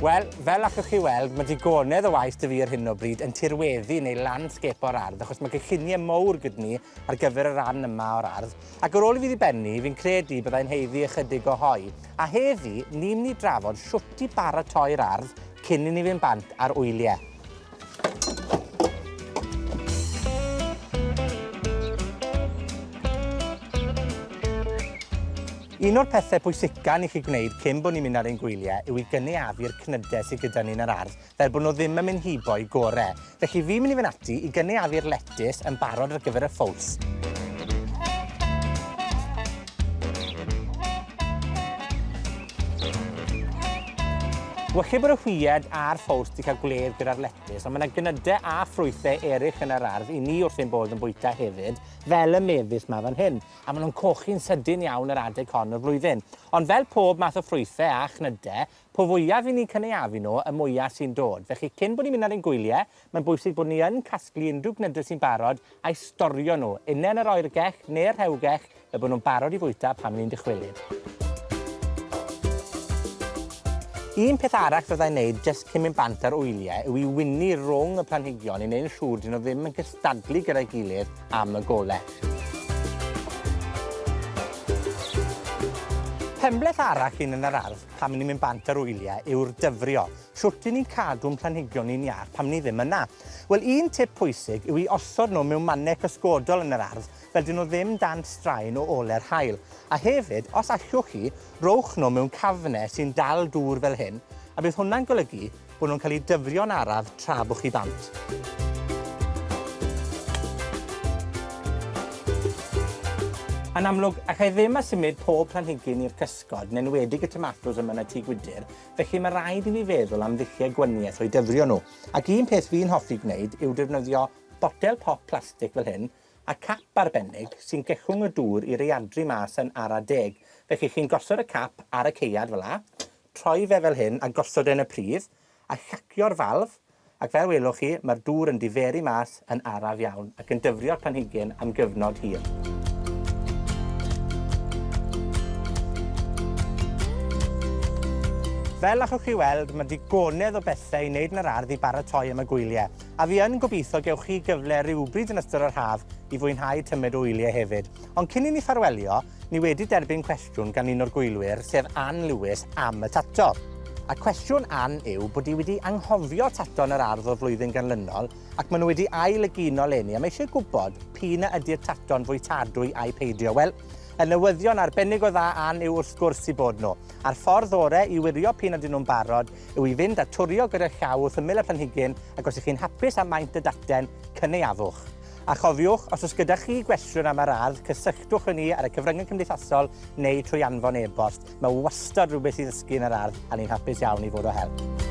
Wel, fel allwch chi weld, mae digonedd o waith 'da fi ar hyn o bryd yn tirweddu neu landscape o'r ardd, achos mae cynllunie mowr gyda ni ar gyfer y ran yma o'r ardd. Ac ar ôl i fi ddibennu, fi'n credu byddai'n heiddi ychydig o hoe. A heddi, ni'n mynd i drafod shwt i baratoi'r ardd cyn i ni fynd bant ar wyliau. Un o'r pethau pwysica ni chi gwneud cyn bod ni'n mynd ar ein gwyliau yw i gynaeafu'r cnydau sydd gyda ni'n yr ardd, fel bod nhw ddim yn mynd hibo'u gorau. Felly fi'n mynd i fynd ati i gynaeafu'r letys yn barod ar gyfer y ffowls. Wache bod y hwyed a'r ffowls 'di cael gwledd gyda'r letys, ond mae yna gynydau a ffrwythau eraill yn yr ardd i ni wrth ein bodd yn bwyta hefyd, fel y mefus 'ma fan hyn, a maen nhw'n cochi'n sydyn iawn yr adeg hon o'r flwyddyn. Ond fel pob math o ffrwythau a chnydau, po fwyaf i ni'n cynaeafu nhw, y mwyaf sy'n dod. Felly, cyn bod ni'n mynd ar ein gwyliau, mae'n bwysig bod ni yn casglu unrhyw gnydau sy'n barod a'i storio nhw, unen yr oergell neu'r rhewgell, fel bod nhw'n barod i fwyta pan ni'n dychwelyd. Un peth arall fyddai'n neud jyst cyn mynd bant ar wyliau yw i wyni rwng y planhigion i wneud yn siŵr dyn nhw ddim yn cystadlu gyda'i gilydd am y golau. Penbleth arall un yn yr ardd pan ni'n mynd bant ar wyliau yw'r dyfrio. Shwt i ni'n cadw'n planhigion ni'n iach pan ni ddim yna? Wel, un tip pwysig yw i osod nhw mewn mannau cysgodol yn yr ardd, fel dyn nhw ddim dan straen o ole'r haul. A hefyd, os allwch chi, rowch nhw mewn cafnau sy'n dal dŵr fel hyn, a bydd hwnna'n golygu bod nhw'n cael eu dyfrio'n araf tra bod chi bant. Yn amlwg, allai ddim a symud pob planhigyn i'r cysgod, yn enwedig y tomatos yma yn y tŷ gwydyr, felly mae rhaid i fi feddwl am ddulliau gwaniaeth o'i dyfrio nhw. Ac un peth fi'n hoffi gwneud yw defnyddio botel pop plastig fel hyn, a cap arbennig sy'n gellwng y dŵr i reiadru mas yn ara deg. Felly chi'n gosod y cap ar y caead fel la, troi fe fel hyn a gosod yn y pridd, a llacio'r falf, ac fel welwch chi, mae'r dŵr yn diferu mas yn araf iawn ac yn dyfrio'r planhigyn am gyfnod hir. Fel allwch chi weld, mae digonedd o bethau i wneud yn yr ardd i baratoi am y gwyliau. A fi yn gobeithio gewch chi gyfle rywbryd yn ystod yr haf i fwynhau tymed o wyliau hefyd. Ond cyn i ni ffarwelio, ni wedi derbyn cwestiwn gan un o'r gwylwyr, sef Ann Lewis, am y tato. A cwestiwn Ann yw bod hi wedi anghofio tato yn yr ardd o'r flwyddyn ganlynol, ac maen nhw wedi ail-egino leni, a mae eisiau gwybod p'na ydy'r tato'n fwytadwy a'i peidio. Wel, y newyddion arbennig o dda Ann yw wrth gwrs i bod nhw. A'r ffordd orau i wirio p'un ydyn nhw'n barod yw i fynd a twrio gyda llaw wrth ymyl y planhigyn, ac os ych chi'n hapus am maint y daten, cynaeafwch. A chofiwch, os oes gyda chi gwestiwn am yr ardd, cysylltwch â ni ar y cyfryngau cymdeithasol neu trwy anfon e-bost. Mae wastad rhywbeth i ddysgu yn yr ardd, a ni'n hapus iawn i fod o help.